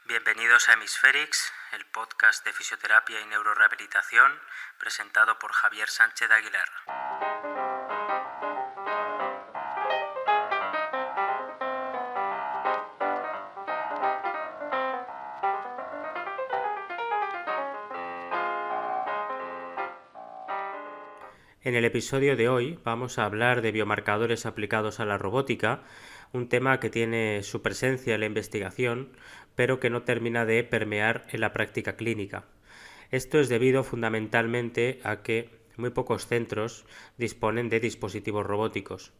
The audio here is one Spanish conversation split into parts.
Bienvenidos a Hemisférix, el podcast de fisioterapia y neurorehabilitación, presentado por Javier Sánchez Aguilar. En el episodio de hoy vamos a hablar de biomarcadores aplicados a la robótica, un tema que tiene su presencia en la investigación, pero que no termina de permear en la práctica clínica. Esto es debido fundamentalmente a que muy pocos centros disponen de dispositivos robóticos.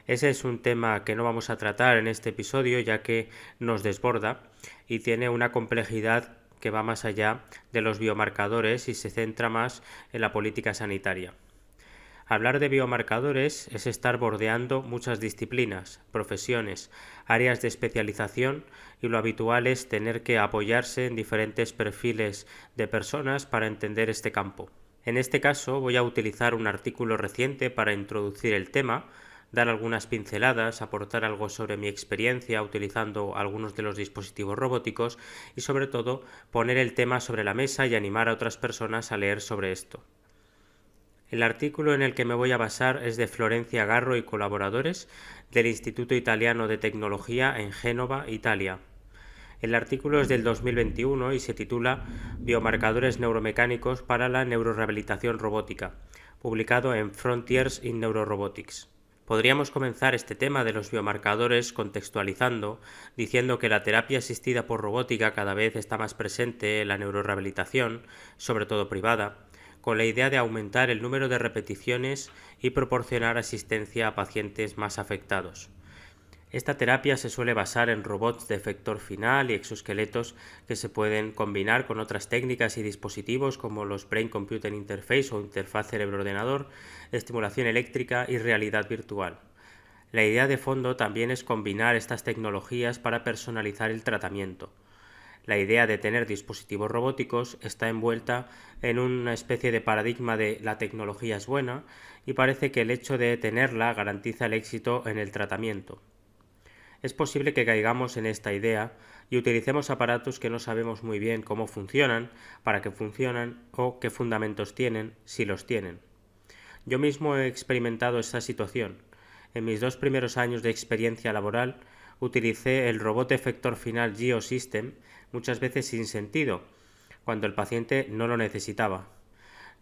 Ese es un tema que no vamos a tratar en este episodio, ya que nos desborda y tiene una complejidad que va más allá de los biomarcadores y se centra más en la política sanitaria. Hablar de biomarcadores es estar bordeando muchas disciplinas, profesiones, áreas de especialización, y lo habitual es tener que apoyarse en diferentes perfiles de personas para entender este campo. En este caso voy a utilizar un artículo reciente para introducir el tema, dar algunas pinceladas, aportar algo sobre mi experiencia utilizando algunos de los dispositivos robóticos y sobre todo poner el tema sobre la mesa y animar a otras personas a leer sobre esto. El artículo en el que me voy a basar es de Florencia Garro y colaboradores del Instituto Italiano de Tecnología en Génova, Italia. El artículo es del 2021 y se titula Biomarcadores neuromecánicos para la neurorehabilitación robótica, publicado en Frontiers in Neurorobotics. Podríamos comenzar este tema de los biomarcadores contextualizando, diciendo que la terapia asistida por robótica cada vez está más presente en la neurorehabilitación, sobre todo privada, con la idea de aumentar el número de repeticiones y proporcionar asistencia a pacientes más afectados. Esta terapia se suele basar en robots de efector final y exoesqueletos que se pueden combinar con otras técnicas y dispositivos como los Brain Computer Interface o interfaz cerebro-ordenador, estimulación eléctrica y realidad virtual. La idea de fondo también es combinar estas tecnologías para personalizar el tratamiento. La idea de tener dispositivos robóticos está envuelta en una especie de paradigma de la tecnología es buena y parece que el hecho de tenerla garantiza el éxito en el tratamiento. Es posible que caigamos en esta idea y utilicemos aparatos que no sabemos muy bien cómo funcionan, para qué funcionan o qué fundamentos tienen, si los tienen. Yo mismo he experimentado esta situación. En mis 2 primeros años de experiencia laboral utilicé el robot efector final Geosystem muchas veces sin sentido, cuando el paciente no lo necesitaba.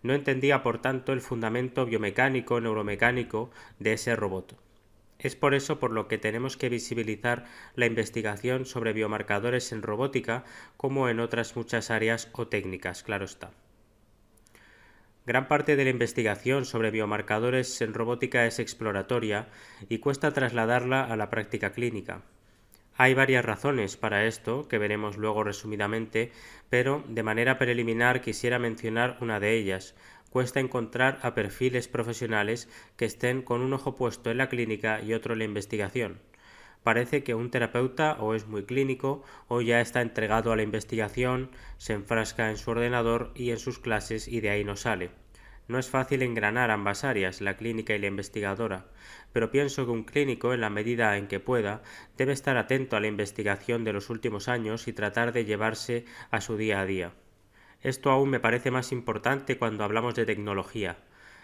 No entendía, por tanto, el fundamento biomecánico, neuromecánico de ese robot. Es por eso por lo que tenemos que visibilizar la investigación sobre biomarcadores en robótica como en otras muchas áreas o técnicas, claro está. Gran parte de la investigación sobre biomarcadores en robótica es exploratoria y cuesta trasladarla a la práctica clínica. Hay varias razones para esto, que veremos luego resumidamente, pero de manera preliminar quisiera mencionar una de ellas. Cuesta encontrar a perfiles profesionales que estén con un ojo puesto en la clínica y otro en la investigación. Parece que un terapeuta o es muy clínico o ya está entregado a la investigación, se enfrasca en su ordenador y en sus clases y de ahí no sale. No es fácil engranar ambas áreas, la clínica y la investigadora, pero pienso que un clínico, en la medida en que pueda, debe estar atento a la investigación de los últimos años y tratar de llevarse a su día a día. Esto aún me parece más importante cuando hablamos de tecnología.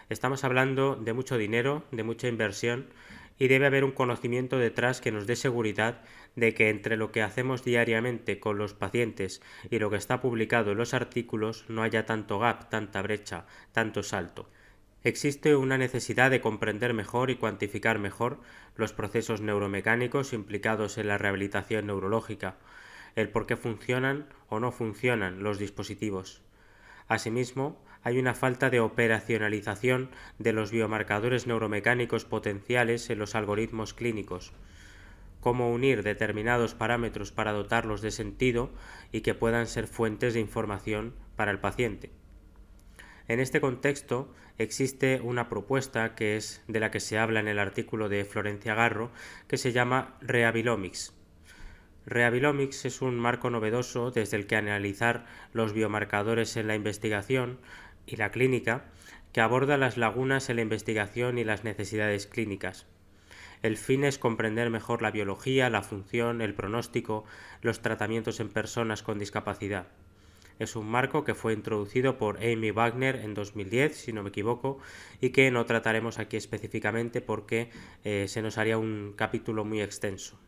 Estamos hablando de mucho dinero, de mucha inversión, y debe haber un conocimiento detrás que nos dé seguridad de que entre lo que hacemos diariamente con los pacientes y lo que está publicado en los artículos no haya tanto gap, tanta brecha, tanto salto. Existe una necesidad de comprender mejor y cuantificar mejor los procesos neuromecánicos implicados en la rehabilitación neurológica, el por qué funcionan o no funcionan los dispositivos. Asimismo, hay una falta de operacionalización de los biomarcadores neuromecánicos potenciales en los algoritmos clínicos. Cómo unir determinados parámetros para dotarlos de sentido y que puedan ser fuentes de información para el paciente. En este contexto existe una propuesta que es de la que se habla en el artículo de Florencia Garro, que se llama Rehabilomics. Rehabilomics es un marco novedoso desde el que analizar los biomarcadores en la investigación y la clínica, que aborda las lagunas en la investigación y las necesidades clínicas. El fin es comprender mejor la biología, la función, el pronóstico, los tratamientos en personas con discapacidad. Es un marco que fue introducido por Amy Wagner en 2010, si no me equivoco, y que no trataremos aquí específicamente porque se nos haría un capítulo muy extenso.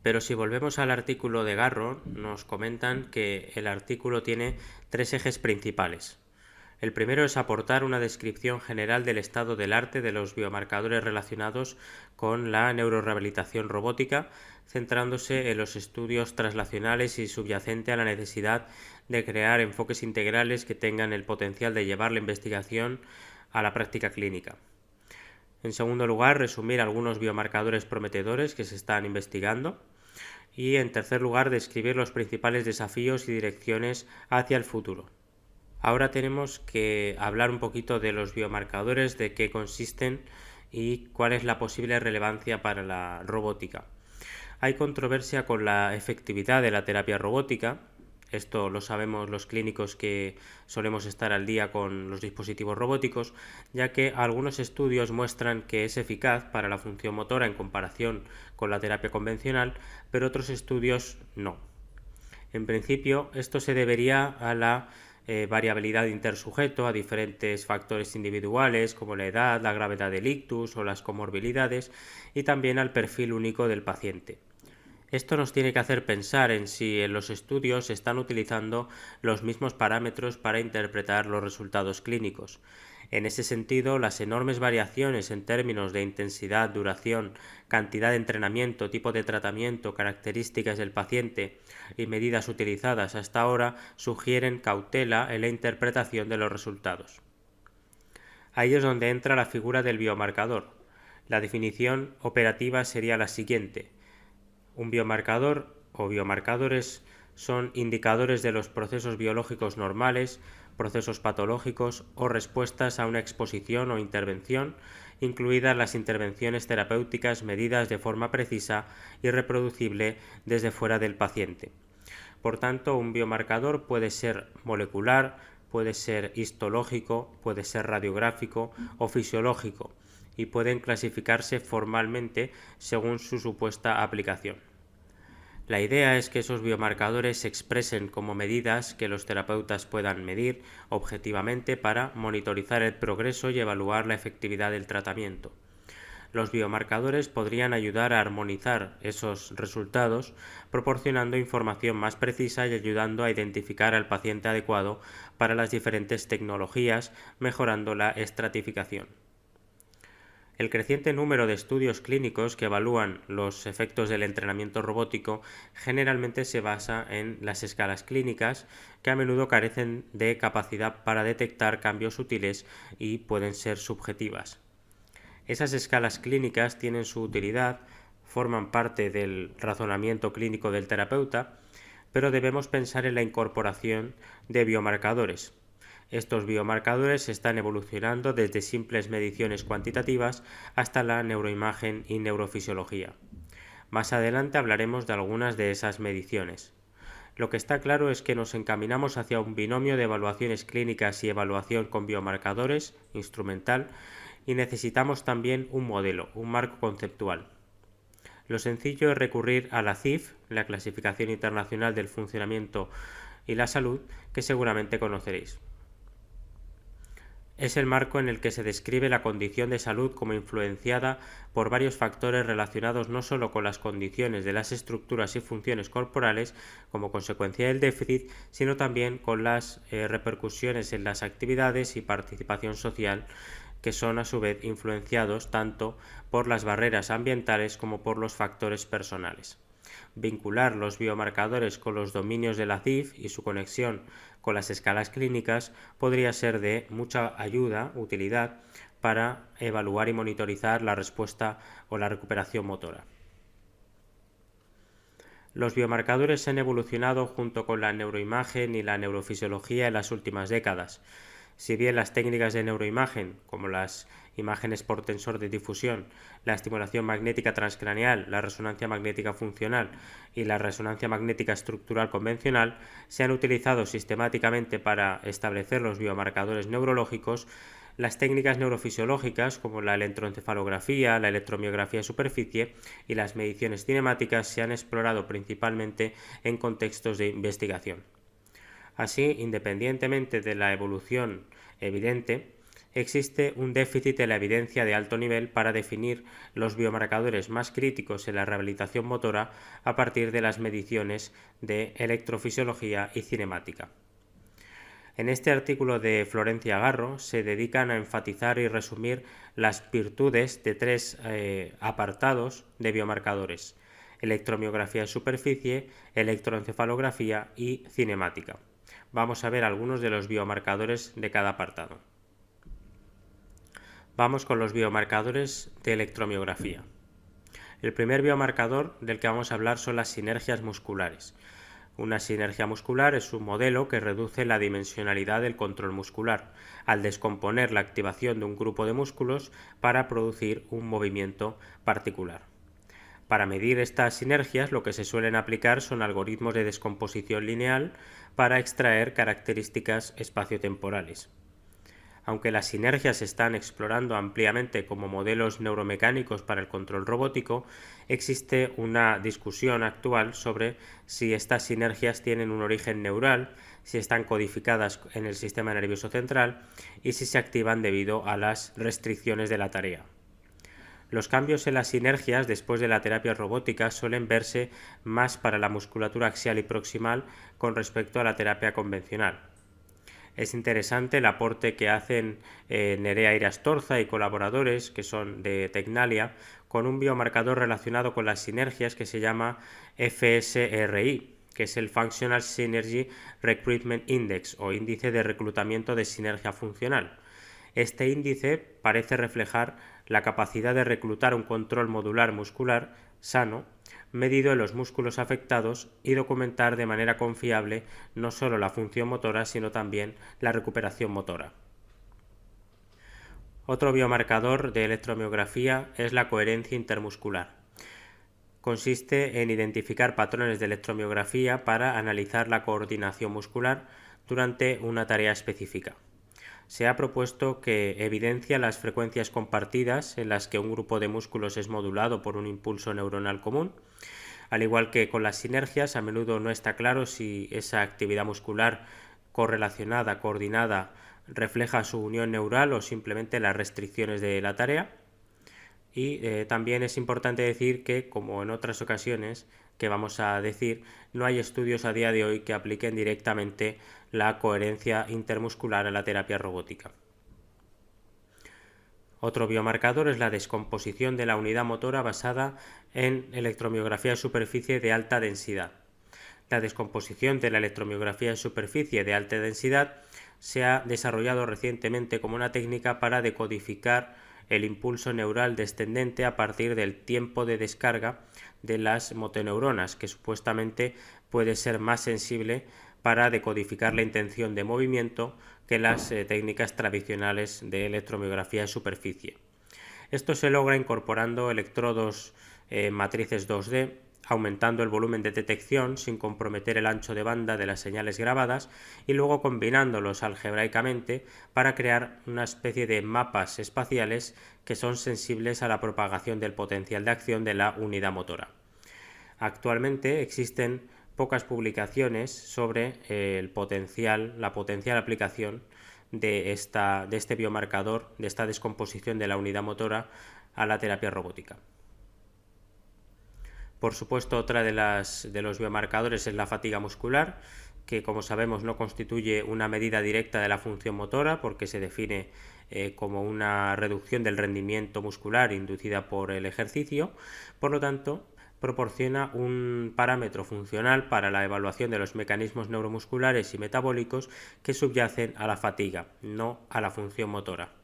Pero si volvemos al artículo de Garro, nos comentan que el artículo tiene 3 ejes principales. El primero es aportar una descripción general del estado del arte de los biomarcadores relacionados con la neurorehabilitación robótica, centrándose en los estudios traslacionales y subyacente a la necesidad de crear enfoques integrales que tengan el potencial de llevar la investigación a la práctica clínica. En segundo lugar, resumir algunos biomarcadores prometedores que se están investigando. Y en tercer lugar, describir los principales desafíos y direcciones hacia el futuro. Ahora tenemos que hablar un poquito de los biomarcadores, de qué consisten y cuál es la posible relevancia para la robótica. Hay controversia con la efectividad de la terapia robótica. Esto lo sabemos los clínicos que solemos estar al día con los dispositivos robóticos, ya que algunos estudios muestran que es eficaz para la función motora en comparación con la terapia convencional, pero otros estudios no. En principio, esto se debería a la variabilidad intersujeto, a diferentes factores individuales como la edad, la gravedad del ictus o las comorbilidades, y también al perfil único del paciente. Esto nos tiene que hacer pensar en si en los estudios se están utilizando los mismos parámetros para interpretar los resultados clínicos. En ese sentido, las enormes variaciones en términos de intensidad, duración, cantidad de entrenamiento, tipo de tratamiento, características del paciente y medidas utilizadas hasta ahora sugieren cautela en la interpretación de los resultados. Ahí es donde entra la figura del biomarcador. La definición operativa sería la siguiente. Un biomarcador o biomarcadores son indicadores de los procesos biológicos normales, procesos patológicos o respuestas a una exposición o intervención, incluidas las intervenciones terapéuticas medidas de forma precisa y reproducible desde fuera del paciente. Por tanto, un biomarcador puede ser molecular, puede ser histológico, puede ser radiográfico o fisiológico, y pueden clasificarse formalmente según su supuesta aplicación. La idea es que esos biomarcadores se expresen como medidas que los terapeutas puedan medir objetivamente para monitorizar el progreso y evaluar la efectividad del tratamiento. Los biomarcadores podrían ayudar a armonizar esos resultados, proporcionando información más precisa y ayudando a identificar al paciente adecuado para las diferentes tecnologías, mejorando la estratificación. El creciente número de estudios clínicos que evalúan los efectos del entrenamiento robótico generalmente se basa en las escalas clínicas, que a menudo carecen de capacidad para detectar cambios sutiles y pueden ser subjetivas. Esas escalas clínicas tienen su utilidad, forman parte del razonamiento clínico del terapeuta, pero debemos pensar en la incorporación de biomarcadores. Estos biomarcadores están evolucionando desde simples mediciones cuantitativas hasta la neuroimagen y neurofisiología. Más adelante hablaremos de algunas de esas mediciones. Lo que está claro es que nos encaminamos hacia un binomio de evaluaciones clínicas y evaluación con biomarcadores, instrumental, y necesitamos también un modelo, un marco conceptual. Lo sencillo es recurrir a la CIF, la Clasificación Internacional del Funcionamiento y la Salud, que seguramente conoceréis. Es el marco en el que se describe la condición de salud como influenciada por varios factores relacionados no solo con las condiciones de las estructuras y funciones corporales como consecuencia del déficit, sino también con las repercusiones en las actividades y participación social, que son a su vez influenciados tanto por las barreras ambientales como por los factores personales. Vincular los biomarcadores con los dominios de la CIF y su conexión con las escalas clínicas podría ser de mucha ayuda, utilidad, para evaluar y monitorizar la respuesta o la recuperación motora. Los biomarcadores han evolucionado junto con la neuroimagen y la neurofisiología en las últimas décadas. Si bien las técnicas de neuroimagen, como las imágenes por tensor de difusión, la estimulación magnética transcraneal, la resonancia magnética funcional y la resonancia magnética estructural convencional, se han utilizado sistemáticamente para establecer los biomarcadores neurológicos, Las técnicas neurofisiológicas como la electroencefalografía, la electromiografía de superficie y las mediciones cinemáticas se han explorado principalmente en contextos de investigación. Así, independientemente de la evolución evidente, existe un déficit de la evidencia de alto nivel para definir los biomarcadores más críticos en la rehabilitación motora a partir de las mediciones de electrofisiología y cinemática. En este artículo de Florencia Garro se dedican a enfatizar y resumir las virtudes de tres apartados de biomarcadores: electromiografía de superficie, electroencefalografía y cinemática. Vamos a ver algunos de los biomarcadores de cada apartado. Vamos con los biomarcadores de electromiografía. El primer biomarcador del que vamos a hablar son las sinergias musculares. Una sinergia muscular es un modelo que reduce la dimensionalidad del control muscular, al descomponer la activación de un grupo de músculos para producir un movimiento particular. Para medir estas sinergias, lo que se suelen aplicar son algoritmos de descomposición lineal para extraer características espaciotemporales. Aunque las sinergias se están explorando ampliamente como modelos neuromecánicos para el control robótico, existe una discusión actual sobre si estas sinergias tienen un origen neural, si están codificadas en el sistema nervioso central y si se activan debido a las restricciones de la tarea. Los cambios en las sinergias después de la terapia robótica suelen verse más para la musculatura axial y proximal con respecto a la terapia convencional. Es interesante el aporte que hacen Nerea Irastorza y colaboradores, que son de Tecnalia, con un biomarcador relacionado con las sinergias que se llama FSRI, que es el Functional Synergy Recruitment Index o índice de reclutamiento de sinergia funcional. Este índice parece reflejar la capacidad de reclutar un control modular muscular sano medido en los músculos afectados y documentar de manera confiable no solo la función motora, sino también la recuperación motora. Otro biomarcador de electromiografía es la coherencia intermuscular. Consiste en identificar patrones de electromiografía para analizar la coordinación muscular durante una tarea específica. Se ha propuesto que evidencia las frecuencias compartidas en las que un grupo de músculos es modulado por un impulso neuronal común. Al igual que con las sinergias, a menudo no está claro si esa actividad muscular correlacionada, coordinada, refleja su unión neural o simplemente las restricciones de la tarea. Y también es importante decir que, como en otras ocasiones que vamos a decir, no hay estudios a día de hoy que apliquen directamente la coherencia intermuscular a la terapia robótica. Otro biomarcador es la descomposición de la unidad motora basada en electromiografía de superficie de alta densidad. La descomposición de la electromiografía de superficie de alta densidad se ha desarrollado recientemente como una técnica para decodificar el impulso neural descendente a partir del tiempo de descarga de las motoneuronas, que supuestamente puede ser más sensible para decodificar la intención de movimiento que las técnicas tradicionales de electromiografía de superficie. Esto se logra incorporando electrodos matrices 2D, aumentando el volumen de detección sin comprometer el ancho de banda de las señales grabadas y luego combinándolos algebraicamente para crear una especie de mapas espaciales que son sensibles a la propagación del potencial de acción de la unidad motora. Actualmente existen pocas publicaciones sobre la potencial aplicación de este biomarcador, de esta descomposición de la unidad motora a la terapia robótica. Por supuesto, otra de los biomarcadores es la fatiga muscular, que como sabemos no constituye una medida directa de la función motora porque se define como una reducción del rendimiento muscular inducida por el ejercicio. Por lo tanto, proporciona un parámetro funcional para la evaluación de los mecanismos neuromusculares y metabólicos que subyacen a la fatiga, no a la función motora.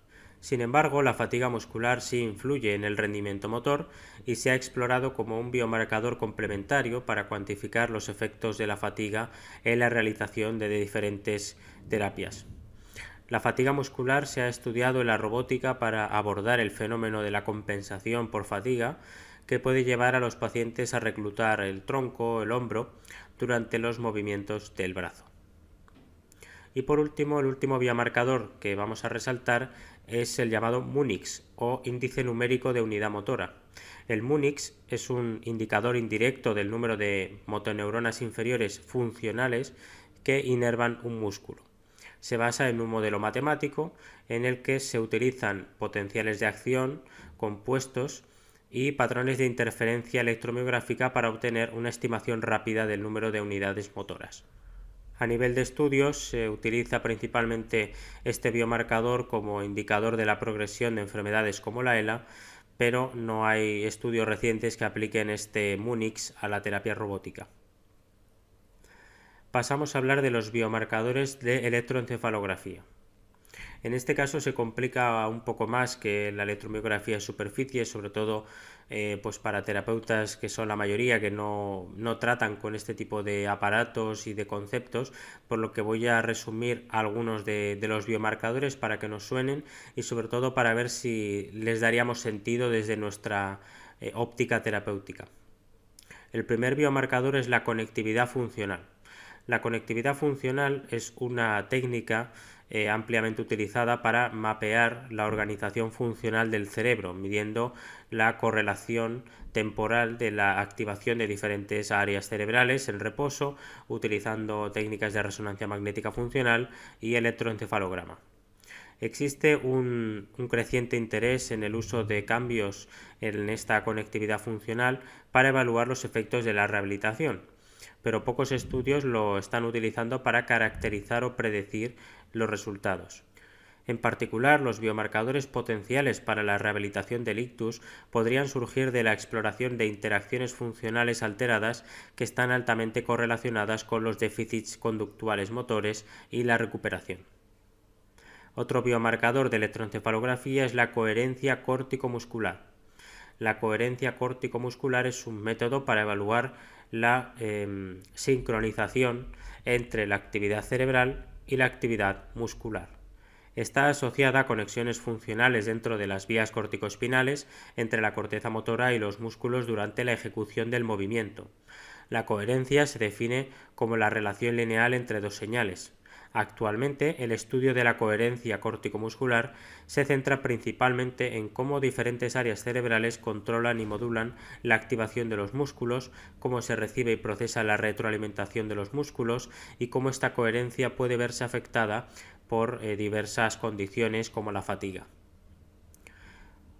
Sin embargo, la fatiga muscular sí influye en el rendimiento motor y se ha explorado como un biomarcador complementario para cuantificar los efectos de la fatiga en la realización de diferentes terapias. La fatiga muscular se ha estudiado en la robótica para abordar el fenómeno de la compensación por fatiga, que puede llevar a los pacientes a reclutar el tronco, el hombro, durante los movimientos del brazo. Y por último, el último biomarcador que vamos a resaltar es el llamado MUNIX o índice numérico de unidad motora. El MUNIX es un indicador indirecto del número de motoneuronas inferiores funcionales que inervan un músculo. Se basa en un modelo matemático en el que se utilizan potenciales de acción, compuestos y patrones de interferencia electromiográfica para obtener una estimación rápida del número de unidades motoras. A nivel de estudios se utiliza principalmente este biomarcador como indicador de la progresión de enfermedades como la ELA, pero no hay estudios recientes que apliquen este MUNIX a la terapia robótica. Pasamos a hablar de los biomarcadores de electroencefalografía. En este caso se complica un poco más que la electromiografía de superficie, sobre todo pues para terapeutas que son la mayoría que no tratan con este tipo de aparatos y de conceptos, por lo que voy a resumir algunos de los biomarcadores para que nos suenen y sobre todo para ver si les daríamos sentido desde nuestra óptica terapéutica. El primer biomarcador es la conectividad funcional. La conectividad funcional es una técnica ampliamente utilizada para mapear la organización funcional del cerebro, midiendo la correlación temporal de la activación de diferentes áreas cerebrales en reposo, utilizando técnicas de resonancia magnética funcional y electroencefalograma. Existe un creciente interés en el uso de cambios en esta conectividad funcional para evaluar los efectos de la rehabilitación, pero pocos estudios lo están utilizando para caracterizar o predecir los resultados. En particular, los biomarcadores potenciales para la rehabilitación del ictus podrían surgir de la exploración de interacciones funcionales alteradas que están altamente correlacionadas con los déficits conductuales motores y la recuperación. Otro biomarcador de electroencefalografía es la coherencia córtico-muscular. La coherencia córtico-muscular es un método para evaluar la sincronización entre la actividad cerebral y la actividad muscular. Está asociada a conexiones funcionales dentro de las vías corticoespinales entre la corteza motora y los músculos durante la ejecución del movimiento. La coherencia se define como la relación lineal entre dos señales. Actualmente, el estudio de la coherencia córtico-muscular se centra principalmente en cómo diferentes áreas cerebrales controlan y modulan la activación de los músculos, cómo se recibe y procesa la retroalimentación de los músculos y cómo esta coherencia puede verse afectada por diversas condiciones como la fatiga.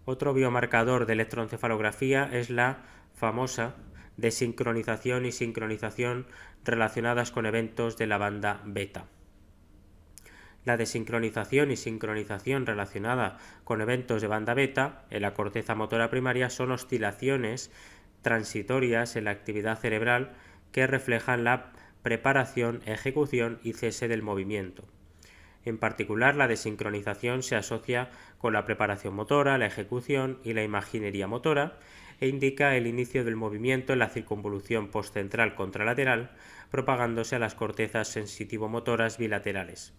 Otro biomarcador de electroencefalografía es la famosa desincronización y sincronización relacionadas con eventos de la banda beta. La desincronización y sincronización relacionada con eventos de banda beta en la corteza motora primaria son oscilaciones transitorias en la actividad cerebral que reflejan la preparación, ejecución y cese del movimiento. En particular, la desincronización se asocia con la preparación motora, la ejecución y la imaginería motora e indica el inicio del movimiento en la circunvolución postcentral contralateral, propagándose a las cortezas sensitivo-motoras bilaterales.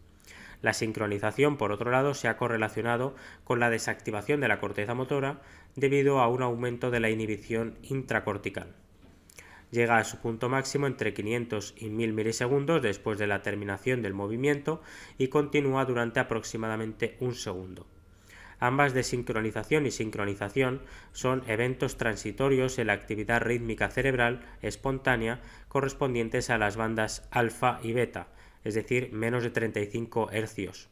La sincronización, por otro lado, se ha correlacionado con la desactivación de la corteza motora debido a un aumento de la inhibición intracortical. Llega a su punto máximo entre 500 y 1000 milisegundos después de la terminación del movimiento y continúa durante aproximadamente un segundo. Ambas desincronización y sincronización son eventos transitorios en la actividad rítmica cerebral espontánea correspondientes a las bandas alfa y beta, es decir, menos de 35 Hz.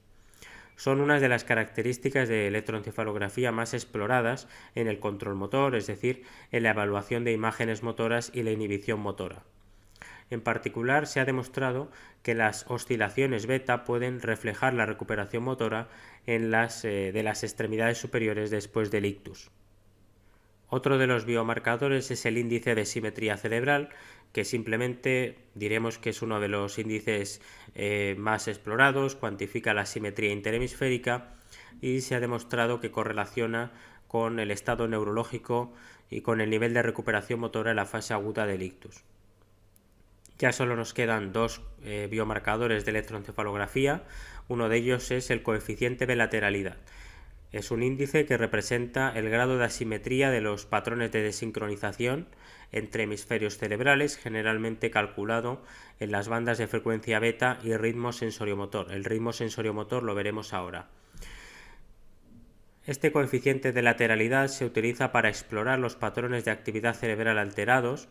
Son unas de las características de electroencefalografía más exploradas en el control motor, es decir, en la evaluación de imágenes motoras y la inhibición motora. En particular, se ha demostrado que las oscilaciones beta pueden reflejar la recuperación motora de las extremidades superiores después del ictus. Otro de los biomarcadores es el índice de simetría cerebral, que simplemente diremos que es uno de los índices más explorados, cuantifica la simetría interhemisférica y se ha demostrado que correlaciona con el estado neurológico y con el nivel de recuperación motora en la fase aguda del ictus. Ya solo nos quedan dos biomarcadores de electroencefalografía. Uno de ellos es el coeficiente de lateralidad. Es un índice que representa el grado de asimetría de los patrones de desincronización entre hemisferios cerebrales, generalmente calculado en las bandas de frecuencia beta y ritmo sensoriomotor. El ritmo sensoriomotor lo veremos ahora. Este coeficiente de lateralidad se utiliza para explorar los patrones de actividad cerebral alterados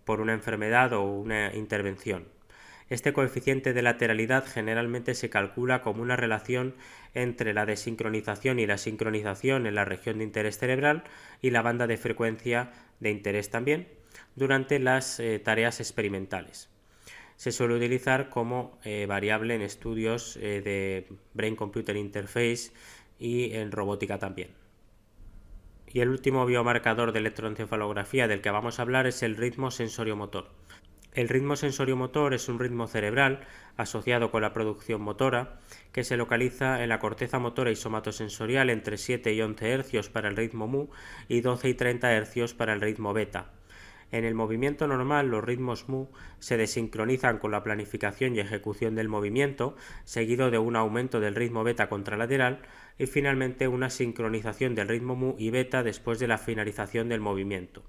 por una enfermedad o una intervención. Este coeficiente de lateralidad generalmente se calcula como una relación entre la desincronización y la sincronización en la región de interés cerebral y la banda de frecuencia de interés también durante las tareas experimentales. Se suele utilizar como variable en estudios de Brain-Computer Interface y en robótica también. Y el último biomarcador de electroencefalografía del que vamos a hablar es el ritmo sensoriomotor. El ritmo sensoriomotor es un ritmo cerebral asociado con la producción motora que se localiza en la corteza motora y somatosensorial entre 7 y 11 Hz para el ritmo mu y 12 y 30 Hz para el ritmo beta. En el movimiento normal, los ritmos mu se desincronizan con la planificación y ejecución del movimiento, seguido de un aumento del ritmo beta contralateral y finalmente una sincronización del ritmo mu y beta después de la finalización del movimiento.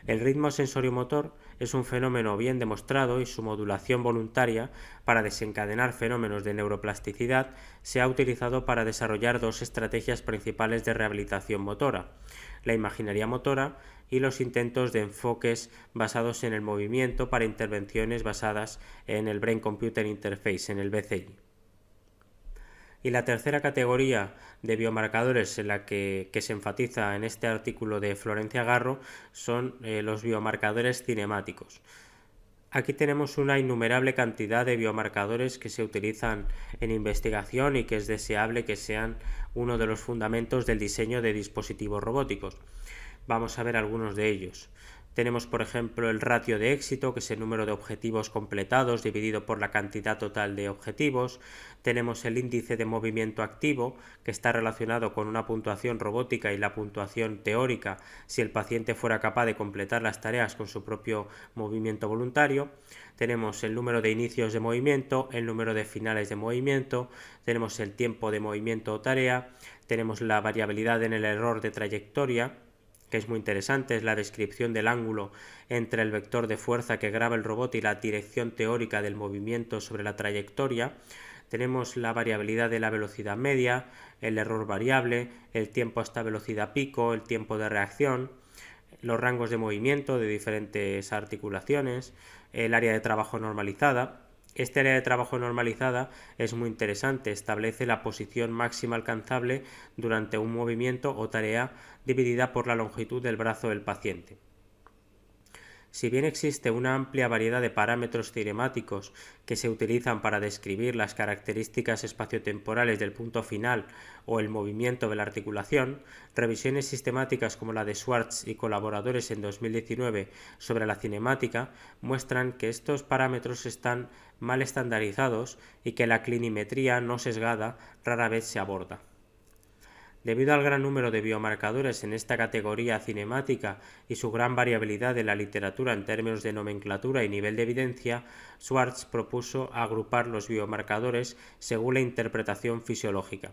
El ritmo sensoriomotor es un fenómeno bien demostrado y su modulación voluntaria para desencadenar fenómenos de neuroplasticidad se ha utilizado para desarrollar dos estrategias principales de rehabilitación motora: la imaginería motora y los intentos de enfoques basados en el movimiento para intervenciones basadas en el Brain-Computer Interface, en el BCI. Y la tercera categoría de biomarcadores en la que se enfatiza en este artículo de Florencia Garro son los biomarcadores cinemáticos. Aquí tenemos una innumerable cantidad de biomarcadores que se utilizan en investigación y que es deseable que sean uno de los fundamentos del diseño de dispositivos robóticos. Vamos a ver algunos de ellos. Tenemos, por ejemplo, el ratio de éxito, que es el número de objetivos completados dividido por la cantidad total de objetivos. Tenemos el índice de movimiento activo, que está relacionado con una puntuación robótica y la puntuación teórica si el paciente fuera capaz de completar las tareas con su propio movimiento voluntario. Tenemos el número de inicios de movimiento, el número de finales de movimiento, tenemos el tiempo de movimiento o tarea, tenemos la variabilidad en el error de trayectoria, que es muy interesante, es la descripción del ángulo entre el vector de fuerza que graba el robot y la dirección teórica del movimiento sobre la trayectoria. Tenemos la variabilidad de la velocidad media, el error variable, el tiempo hasta velocidad pico, el tiempo de reacción, los rangos de movimiento de diferentes articulaciones, el área de trabajo normalizada. Este área de trabajo normalizada es muy interesante, establece la posición máxima alcanzable durante un movimiento o tarea dividida por la longitud del brazo del paciente. Si bien existe una amplia variedad de parámetros cinemáticos que se utilizan para describir las características espaciotemporales del punto final o el movimiento de la articulación, revisiones sistemáticas como la de Schwartz y colaboradores en 2019 sobre la cinemática muestran que estos parámetros están mal estandarizados y que la clinimetría no sesgada rara vez se aborda. Debido al gran número de biomarcadores en esta categoría cinemática y su gran variabilidad en la literatura en términos de nomenclatura y nivel de evidencia, Schwartz propuso agrupar los biomarcadores según la interpretación fisiológica.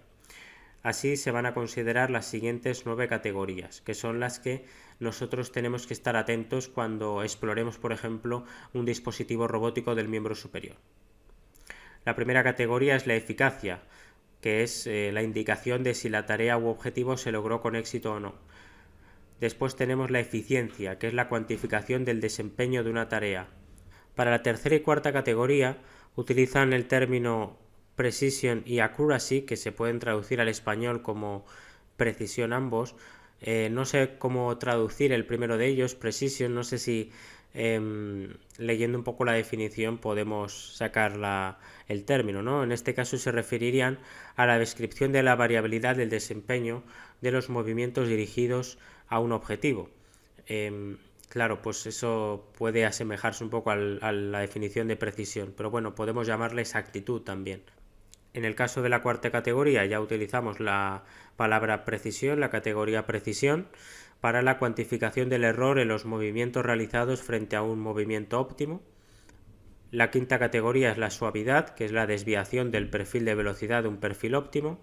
Así se van a considerar las siguientes 9 categorías, que son las que nosotros tenemos que estar atentos cuando exploremos, por ejemplo, un dispositivo robótico del miembro superior. La primera categoría es la eficacia, que es la indicación de si la tarea u objetivo se logró con éxito o no. Después tenemos la eficiencia, que es la cuantificación del desempeño de una tarea. Para la tercera y cuarta categoría utilizan el término precision y accuracy, que se pueden traducir al español como precisión ambos. No sé cómo traducir el primero de ellos, precision, no sé si leyendo un poco la definición podemos sacar el término, ¿no? En este caso se referirían a la descripción de la variabilidad del desempeño de los movimientos dirigidos a un objetivo. Claro, pues eso puede asemejarse un poco a la definición de precisión, pero bueno, podemos llamarle exactitud también. En el caso de la cuarta categoría ya utilizamos la palabra precisión, la categoría precisión, para la cuantificación del error en los movimientos realizados frente a un movimiento óptimo. La quinta categoría es la suavidad, que es la desviación del perfil de velocidad de un perfil óptimo.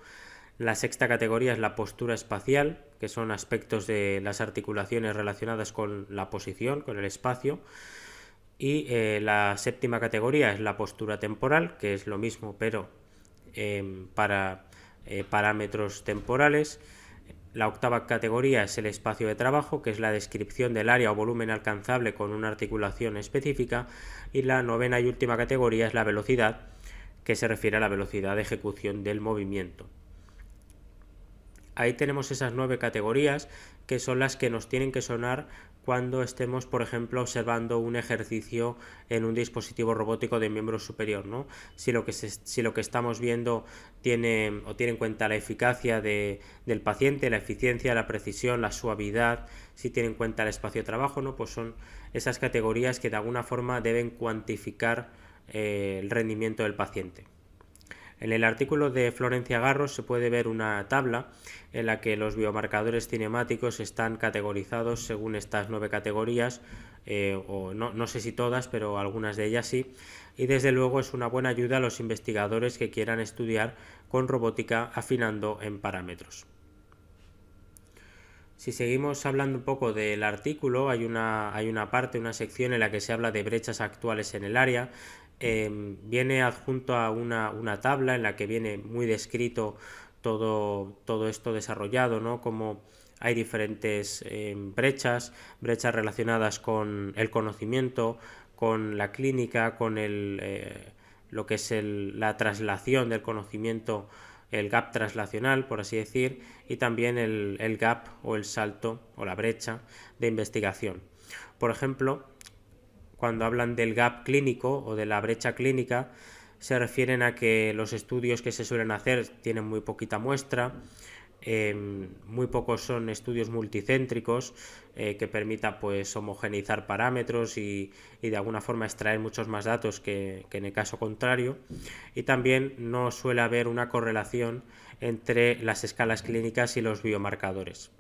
La sexta categoría es la postura espacial, que son aspectos de las articulaciones relacionadas con la posición, con el espacio. Y la séptima categoría es la postura temporal, que es lo mismo, pero para parámetros temporales. La octava categoría es el espacio de trabajo, que es la descripción del área o volumen alcanzable con una articulación específica, y la novena y última categoría es la velocidad, que se refiere a la velocidad de ejecución del movimiento. Ahí tenemos esas 9 categorías que son las que nos tienen que sonar cuando estemos, por ejemplo, observando un ejercicio en un dispositivo robótico de miembro superior, ¿no? Si lo que estamos viendo tiene en cuenta la eficacia del paciente, la eficiencia, la precisión, la suavidad, si tiene en cuenta el espacio de trabajo, ¿no? Pues son esas categorías que de alguna forma deben cuantificar el rendimiento del paciente. En el artículo de Florencia Garros se puede ver una tabla en la que los biomarcadores cinemáticos están categorizados según estas 9 categorías, o no sé si todas, pero algunas de ellas sí, y desde luego es una buena ayuda a los investigadores que quieran estudiar con robótica afinando en parámetros. Si seguimos hablando un poco del artículo, hay una parte, una sección en la que se habla de brechas actuales en el área. Viene adjunto a una tabla en la que viene muy descrito todo esto desarrollado, ¿no? Como hay diferentes brechas relacionadas con el conocimiento, con la clínica, con lo que es la traslación del conocimiento, el gap traslacional, por así decir, y también el gap o el salto o la brecha de investigación. Por ejemplo, cuando hablan del gap clínico o de la brecha clínica, se refieren a que los estudios que se suelen hacer tienen muy poquita muestra, muy pocos son estudios multicéntricos que permita pues homogeneizar parámetros y de alguna forma extraer muchos más datos que en el caso contrario, y también no suele haber una correlación entre las escalas clínicas y los biomarcadores.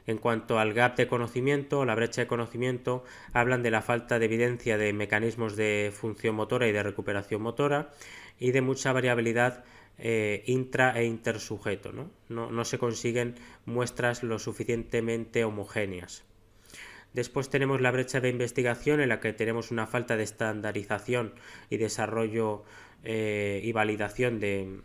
En cuanto al gap de conocimiento, la brecha de conocimiento, hablan de la falta de evidencia de mecanismos de función motora y de recuperación motora y de mucha variabilidad intra e intersujeto, ¿no? No se consiguen muestras lo suficientemente homogéneas. Después tenemos la brecha de investigación, en la que tenemos una falta de estandarización y desarrollo y validación de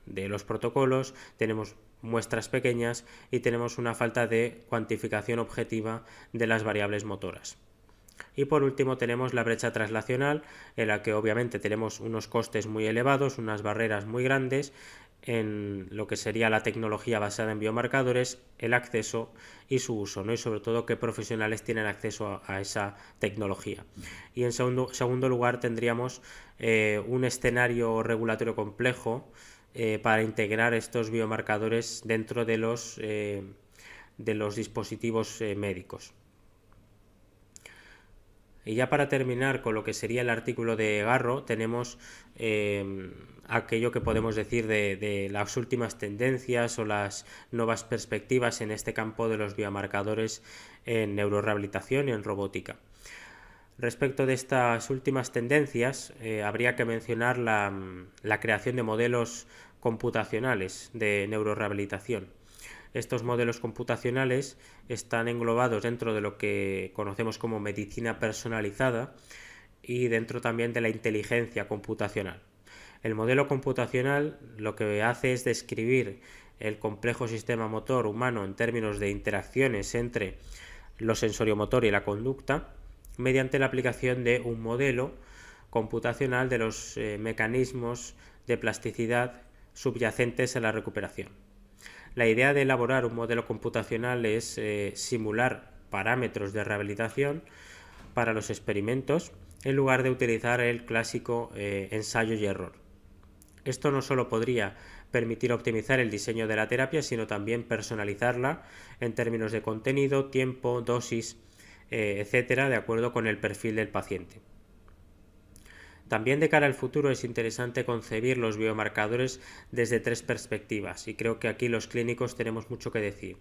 los protocolos, tenemos muestras pequeñas y tenemos una falta de cuantificación objetiva de las variables motoras. Y por último tenemos la brecha traslacional, en la que obviamente tenemos unos costes muy elevados, unas barreras muy grandes en lo que sería la tecnología basada en biomarcadores, el acceso y su uso, ¿no? Y sobre todo qué profesionales tienen acceso a esa tecnología. Y en segundo lugar tendríamos un escenario regulatorio complejo para integrar estos biomarcadores dentro de los dispositivos médicos. Y ya para terminar con lo que sería el artículo de Garro, tenemos aquello que podemos decir de las últimas tendencias o las nuevas perspectivas en este campo de los biomarcadores en neurorehabilitación y en robótica. Respecto de estas últimas tendencias, habría que mencionar la creación de modelos computacionales de neurorehabilitación. Estos modelos computacionales están englobados dentro de lo que conocemos como medicina personalizada y dentro también de la inteligencia computacional. El modelo computacional lo que hace es describir el complejo sistema motor humano en términos de interacciones entre lo sensoriomotor y la conducta, mediante la aplicación de un modelo computacional de los mecanismos de plasticidad subyacentes a la recuperación. La idea de elaborar un modelo computacional es simular parámetros de rehabilitación para los experimentos en lugar de utilizar el clásico ensayo y error. Esto no solo podría permitir optimizar el diseño de la terapia, sino también personalizarla en términos de contenido, tiempo, dosis, etcétera, de acuerdo con el perfil del paciente. También de cara al futuro es interesante concebir los biomarcadores desde 3 perspectivas, y creo que aquí los clínicos tenemos mucho que decir.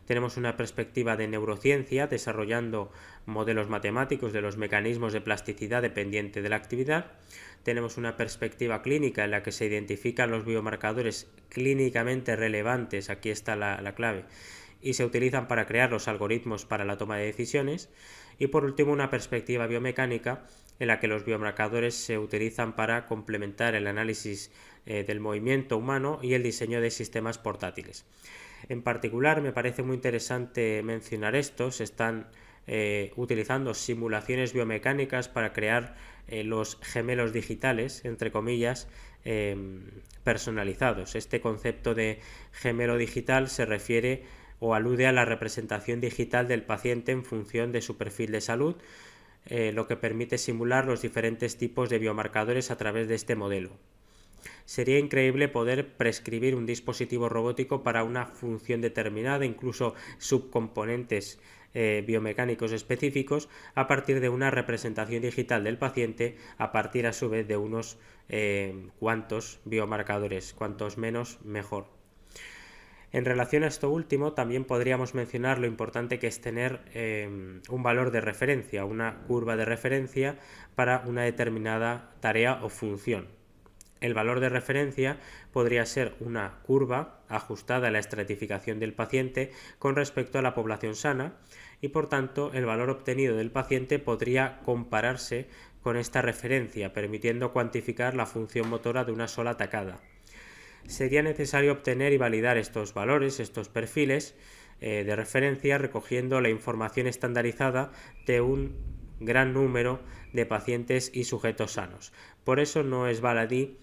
Tenemos una perspectiva de neurociencia, desarrollando modelos matemáticos de los mecanismos de plasticidad dependiente de la actividad. Tenemos una perspectiva clínica en la que se identifican los biomarcadores clínicamente relevantes, aquí está la clave, y se utilizan para crear los algoritmos para la toma de decisiones. Y por último, una perspectiva biomecánica en la que los biomarcadores se utilizan para complementar el análisis del movimiento humano y el diseño de sistemas portátiles. En particular, me parece muy interesante mencionar esto. Se están utilizando simulaciones biomecánicas para crear los gemelos digitales, entre comillas, personalizados. Este concepto de gemelo digital se refiere o alude a la representación digital del paciente en función de su perfil de salud, lo que permite simular los diferentes tipos de biomarcadores a través de este modelo. Sería increíble poder prescribir un dispositivo robótico para una función determinada, incluso subcomponentes biomecánicos específicos, a partir de una representación digital del paciente, a partir a su vez de unos cuantos biomarcadores, cuantos menos mejor. En relación a esto último, también podríamos mencionar lo importante que es tener un valor de referencia, una curva de referencia para una determinada tarea o función. El valor de referencia podría ser una curva ajustada a la estratificación del paciente con respecto a la población sana y, por tanto, el valor obtenido del paciente podría compararse con esta referencia, permitiendo cuantificar la función motora de una sola tacada. Sería necesario obtener y validar estos valores, estos perfiles de referencia, recogiendo la información estandarizada de un gran número de pacientes y sujetos sanos. Por eso no es baladí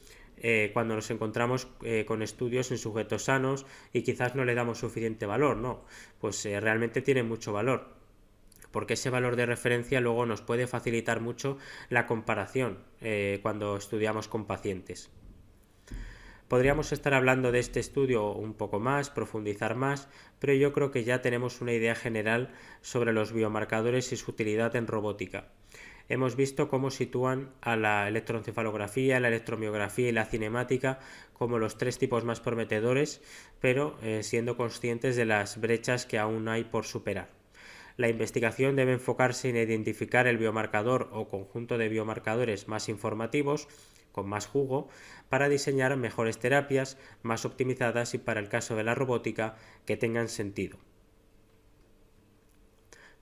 cuando nos encontramos con estudios en sujetos sanos y quizás no le damos suficiente valor, no, pues realmente tiene mucho valor, porque ese valor de referencia luego nos puede facilitar mucho la comparación cuando estudiamos con pacientes. Podríamos estar hablando de este estudio un poco más, profundizar más, pero yo creo que ya tenemos una idea general sobre los biomarcadores y su utilidad en robótica. Hemos visto cómo sitúan a la electroencefalografía, la electromiografía y la cinemática como los tres tipos más prometedores, pero siendo conscientes de las brechas que aún hay por superar. La investigación debe enfocarse en identificar el biomarcador o conjunto de biomarcadores más informativos, con más jugo, para diseñar mejores terapias, más optimizadas y, para el caso de la robótica, que tengan sentido.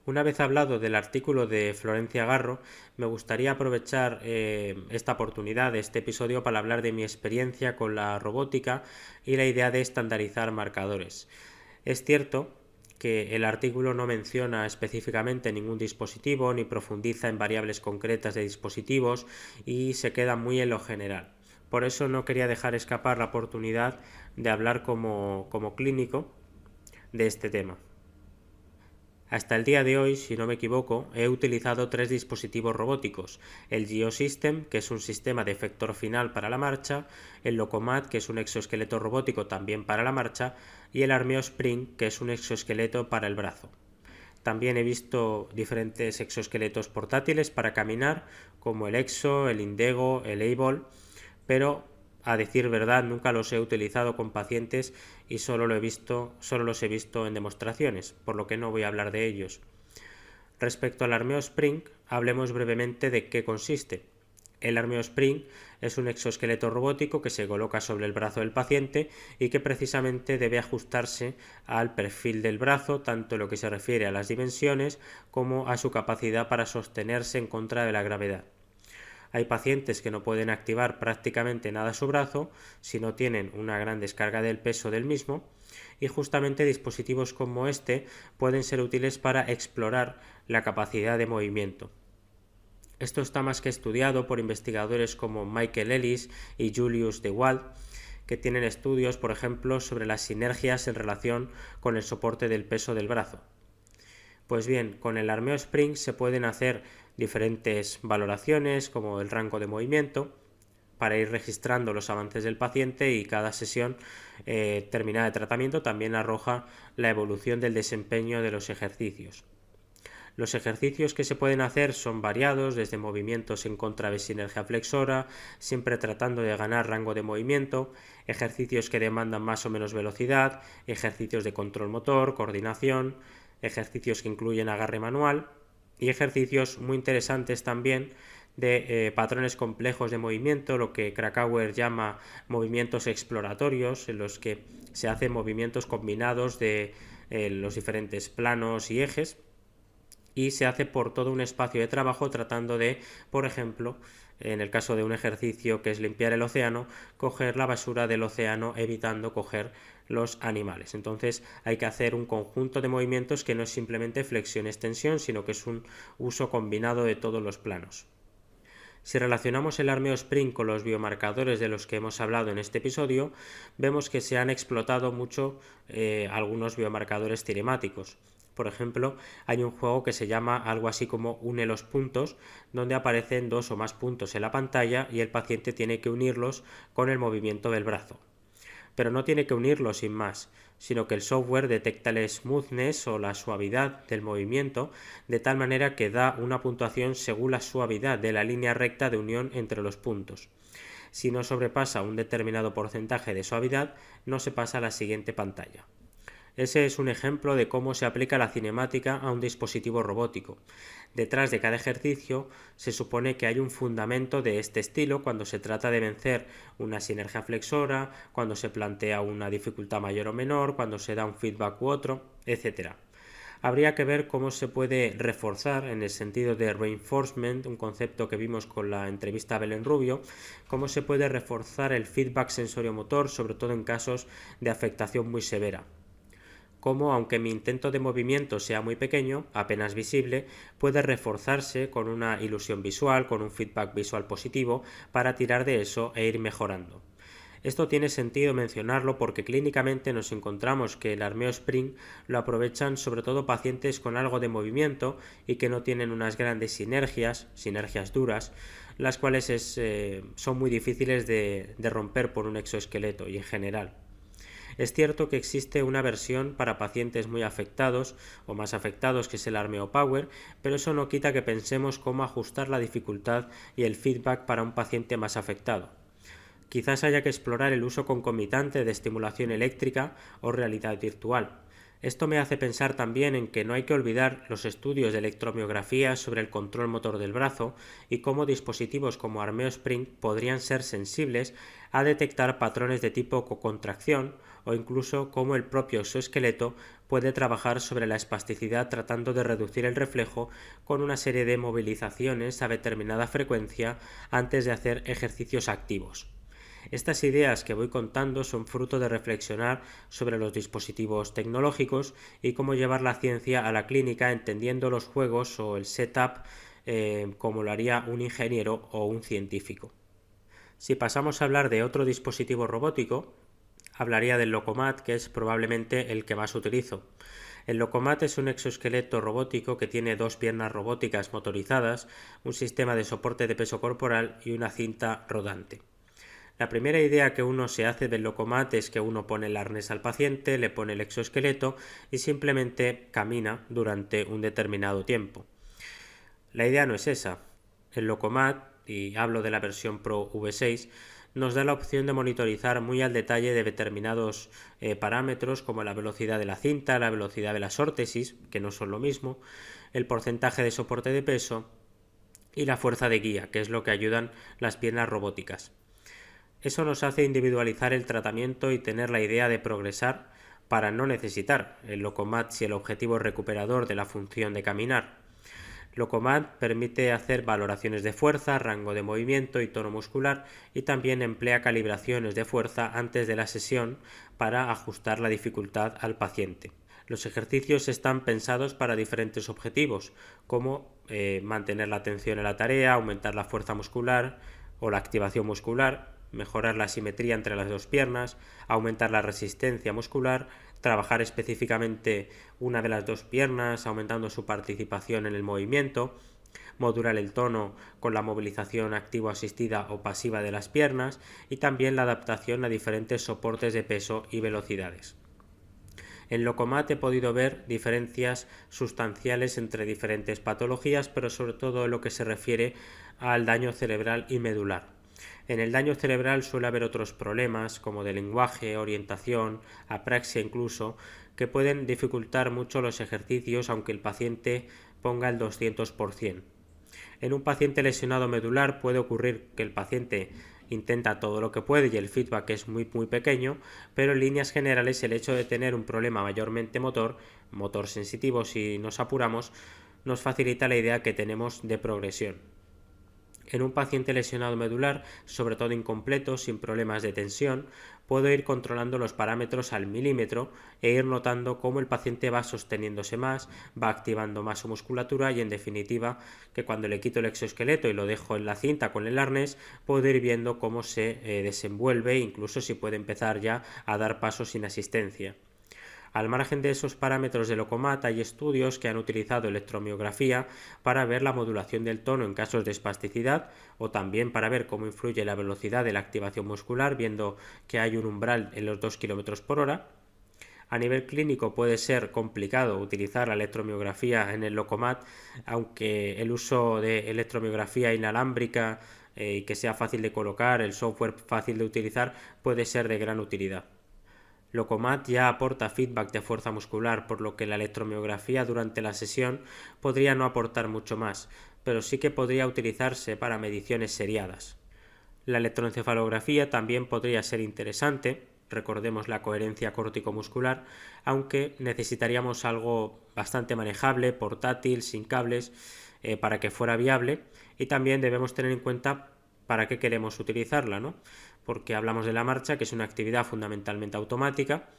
Una vez hablado del artículo de Florencia Garro, me gustaría aprovechar esta oportunidad de este episodio para hablar de mi experiencia con la robótica y la idea de estandarizar marcadores. Es cierto que el artículo no menciona específicamente ningún dispositivo ni profundiza en variables concretas de dispositivos y se queda muy en lo general. Por eso no quería dejar escapar la oportunidad de hablar como clínico de este tema. Hasta el día de hoy, si no me equivoco, he utilizado 3 dispositivos robóticos: el Geosystem, que es un sistema de efector final para la marcha, el Locomat, que es un exoesqueleto robótico también para la marcha, y el Armeo Spring, que es un exoesqueleto para el brazo. También he visto diferentes exoesqueletos portátiles para caminar, como el Exo, el Indego, el Able, pero a decir verdad nunca los he utilizado con pacientes y solo los he visto en demostraciones, por lo que no voy a hablar de ellos. Respecto al Armeo Spring, hablemos brevemente de qué consiste. El Armeo Spring es un exoesqueleto robótico que se coloca sobre el brazo del paciente y que precisamente debe ajustarse al perfil del brazo, tanto en lo que se refiere a las dimensiones como a su capacidad para sostenerse en contra de la gravedad. Hay pacientes que no pueden activar prácticamente nada su brazo si no tienen una gran descarga del peso del mismo, y justamente dispositivos como este pueden ser útiles para explorar la capacidad de movimiento. Esto está más que estudiado por investigadores como Michael Ellis y Julius de Waal, que tienen estudios, por ejemplo, sobre las sinergias en relación con el soporte del peso del brazo. Pues bien, con el Armeo Spring se pueden hacer diferentes valoraciones, como el rango de movimiento, para ir registrando los avances del paciente, y cada sesión terminada de tratamiento también arroja la evolución del desempeño de los ejercicios. Los ejercicios que se pueden hacer son variados, desde movimientos en contra de sinergia flexora, siempre tratando de ganar rango de movimiento, ejercicios que demandan más o menos velocidad, ejercicios de control motor, coordinación, ejercicios que incluyen agarre manual y ejercicios muy interesantes también de patrones complejos de movimiento, lo que Krakauer llama movimientos exploratorios, en los que se hacen movimientos combinados de los diferentes planos y ejes, y se hace por todo un espacio de trabajo tratando de, por ejemplo, en el caso de un ejercicio que es limpiar el océano, coger la basura del océano evitando coger los animales. Entonces hay que hacer un conjunto de movimientos que no es simplemente flexión-extensión, sino que es un uso combinado de todos los planos. Si relacionamos el armeo Spring con los biomarcadores de los que hemos hablado en este episodio, vemos que se han explotado mucho algunos biomarcadores cinemáticos. Por ejemplo, hay un juego que se llama algo así como Une los puntos, donde aparecen 2 o más puntos en la pantalla y el paciente tiene que unirlos con el movimiento del brazo. Pero no tiene que unirlos sin más, sino que el software detecta el smoothness o la suavidad del movimiento de tal manera que da una puntuación según la suavidad de la línea recta de unión entre los puntos. Si no sobrepasa un determinado porcentaje de suavidad, no se pasa a la siguiente pantalla. Ese es un ejemplo de cómo se aplica la cinemática a un dispositivo robótico. Detrás de cada ejercicio se supone que hay un fundamento de este estilo cuando se trata de vencer una sinergia flexora, cuando se plantea una dificultad mayor o menor, cuando se da un feedback u otro, etc. Habría que ver cómo se puede reforzar en el sentido de reinforcement, un concepto que vimos con la entrevista a Belén Rubio, cómo se puede reforzar el feedback sensoriomotor, sobre todo en casos de afectación muy severa. Cómo, aunque mi intento de movimiento sea muy pequeño, apenas visible, puede reforzarse con una ilusión visual, con un feedback visual positivo, para tirar de eso e ir mejorando. Esto tiene sentido mencionarlo porque clínicamente nos encontramos que el armeo Spring lo aprovechan sobre todo pacientes con algo de movimiento y que no tienen unas grandes sinergias duras, las cuales son muy difíciles de romper por un exoesqueleto y en general. Es cierto que existe una versión para pacientes muy afectados o más afectados que es el Armeo Power, pero eso no quita que pensemos cómo ajustar la dificultad y el feedback para un paciente más afectado. Quizás haya que explorar el uso concomitante de estimulación eléctrica o realidad virtual. Esto me hace pensar también en que no hay que olvidar los estudios de electromiografía sobre el control motor del brazo y cómo dispositivos como Armeo Spring podrían ser sensibles a detectar patrones de tipo cocontracción o incluso cómo el propio exoesqueleto puede trabajar sobre la espasticidad tratando de reducir el reflejo con una serie de movilizaciones a determinada frecuencia antes de hacer ejercicios activos. Estas ideas que voy contando son fruto de reflexionar sobre los dispositivos tecnológicos y cómo llevar la ciencia a la clínica entendiendo los juegos o el setup como lo haría un ingeniero o un científico. Si pasamos a hablar de otro dispositivo robótico, hablaría del Lokomat, que es probablemente el que más utilizo. El Lokomat es un exoesqueleto robótico que tiene 2 piernas robóticas motorizadas, un sistema de soporte de peso corporal y una cinta rodante. La primera idea que uno se hace del Lokomat es que uno pone el arnés al paciente, le pone el exoesqueleto y simplemente camina durante un determinado tiempo. La idea no es esa. El Lokomat, y hablo de la versión Pro V6, nos da la opción de monitorizar muy al detalle de determinados parámetros como la velocidad de la cinta, la velocidad de las órtesis, que no son lo mismo, el porcentaje de soporte de peso y la fuerza de guía, que es lo que ayudan las piernas robóticas. Eso nos hace individualizar el tratamiento y tener la idea de progresar para no necesitar el Lokomat si el objetivo es recuperador de la función de caminar. Lokomat permite hacer valoraciones de fuerza, rango de movimiento y tono muscular y también emplea calibraciones de fuerza antes de la sesión para ajustar la dificultad al paciente. Los ejercicios están pensados para diferentes objetivos, como mantener la atención en la tarea, aumentar la fuerza muscular o la activación muscular, mejorar la simetría entre las 2 piernas, aumentar la resistencia muscular, trabajar específicamente una de las 2 piernas, aumentando su participación en el movimiento, modular el tono con la movilización activo-asistida o pasiva de las piernas y también la adaptación a diferentes soportes de peso y velocidades. En Lokomat he podido ver diferencias sustanciales entre diferentes patologías, pero sobre todo en lo que se refiere al daño cerebral y medular. En el daño cerebral suele haber otros problemas como de lenguaje, orientación, apraxia incluso, que pueden dificultar mucho los ejercicios aunque el paciente ponga el 200%. En un paciente lesionado medular puede ocurrir que el paciente intenta todo lo que puede y el feedback es muy pequeño, pero en líneas generales el hecho de tener un problema mayormente motor sensitivo si nos apuramos, nos facilita la idea que tenemos de progresión. En un paciente lesionado medular, sobre todo incompleto, sin problemas de tensión, puedo ir controlando los parámetros al milímetro e ir notando cómo el paciente va sosteniéndose más, va activando más su musculatura y, en definitiva, que cuando le quito el exoesqueleto y lo dejo en la cinta con el arnés, puedo ir viendo cómo se desenvuelve, incluso si puede empezar ya a dar pasos sin asistencia. Al margen de esos parámetros de Locomat, hay estudios que han utilizado electromiografía para ver la modulación del tono en casos de espasticidad, o también para ver cómo influye la velocidad de la activación muscular, viendo que hay un umbral en los 2 km por hora. A nivel clínico puede ser complicado utilizar la electromiografía en el Locomat, aunque el uso de electromiografía inalámbrica y que sea fácil de colocar, el software fácil de utilizar, puede ser de gran utilidad. Locomat ya aporta feedback de fuerza muscular, por lo que la electromiografía durante la sesión podría no aportar mucho más, pero sí que podría utilizarse para mediciones seriadas. La electroencefalografía también podría ser interesante, recordemos la coherencia córtico-muscular, aunque necesitaríamos algo bastante manejable, portátil, sin cables, para que fuera viable, y también debemos tener en cuenta para qué queremos utilizarla, ¿no? Porque hablamos de la marcha, que es una actividad fundamentalmente automática,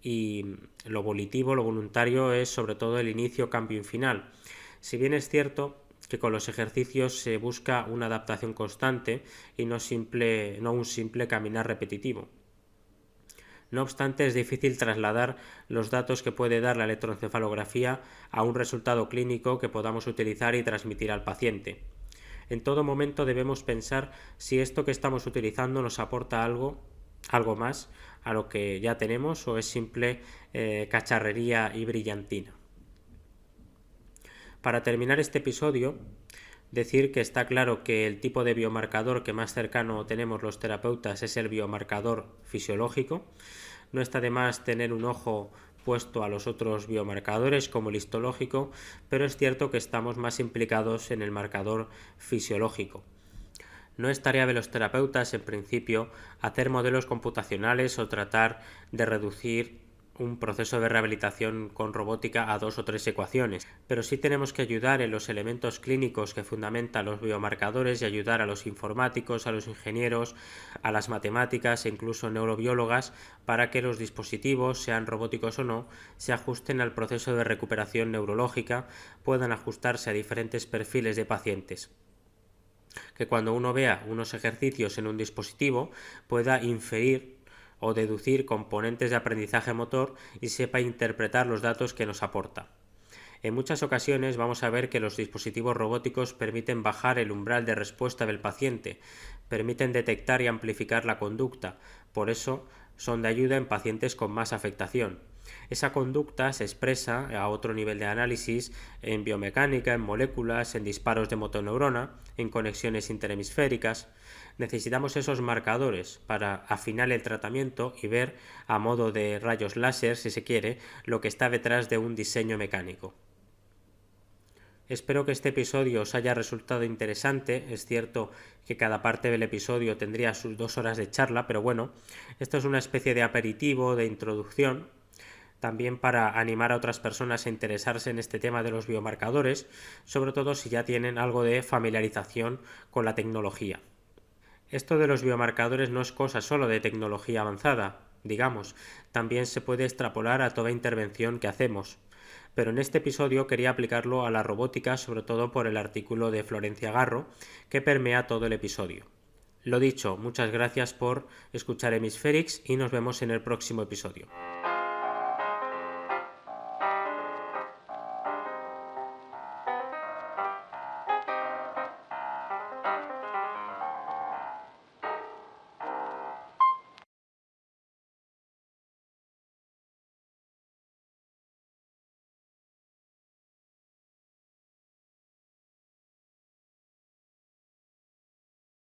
y lo volitivo, lo voluntario, es sobre todo el inicio, cambio y final. Si bien es cierto que con los ejercicios se busca una adaptación constante y no un simple caminar repetitivo. No obstante, es difícil trasladar los datos que puede dar la electroencefalografía a un resultado clínico que podamos utilizar y transmitir al paciente. En todo momento debemos pensar si esto que estamos utilizando nos aporta algo más a lo que ya tenemos, o es simple cacharrería y brillantina. Para terminar este episodio, decir que está claro que el tipo de biomarcador que más cercano tenemos los terapeutas es el biomarcador fisiológico. No está de más tener un ojo puesto a los otros biomarcadores como el histológico, pero es cierto que estamos más implicados en el marcador fisiológico. No es tarea de los terapeutas, en principio, hacer modelos computacionales o tratar de reducir un proceso de rehabilitación con robótica a 2 o 3 ecuaciones, pero sí tenemos que ayudar en los elementos clínicos que fundamentan los biomarcadores y ayudar a los informáticos, a los ingenieros, a las matemáticas e incluso neurobiólogas para que los dispositivos, sean robóticos o no, se ajusten al proceso de recuperación neurológica, puedan ajustarse a diferentes perfiles de pacientes. Que cuando uno vea unos ejercicios en un dispositivo pueda inferir o deducir componentes de aprendizaje motor y sepa interpretar los datos que nos aporta. En muchas ocasiones vamos a ver que los dispositivos robóticos permiten bajar el umbral de respuesta del paciente, permiten detectar y amplificar la conducta, por eso son de ayuda en pacientes con más afectación. Esa conducta se expresa a otro nivel de análisis en biomecánica, en moléculas, en disparos de motoneurona, en conexiones interhemisféricas. Necesitamos esos marcadores para afinar el tratamiento y ver, a modo de rayos láser, si se quiere, lo que está detrás de un diseño mecánico. Espero que este episodio os haya resultado interesante. Es cierto que cada parte del episodio tendría sus 2 horas de charla, pero bueno, esto es una especie de aperitivo, de introducción, también para animar a otras personas a interesarse en este tema de los biomarcadores, sobre todo si ya tienen algo de familiarización con la tecnología. Esto de los biomarcadores no es cosa solo de tecnología avanzada, digamos, también se puede extrapolar a toda intervención que hacemos. Pero en este episodio quería aplicarlo a la robótica, sobre todo por el artículo de Florencia Garro, que permea todo el episodio. Lo dicho, muchas gracias por escuchar Hemispherics y nos vemos en el próximo episodio.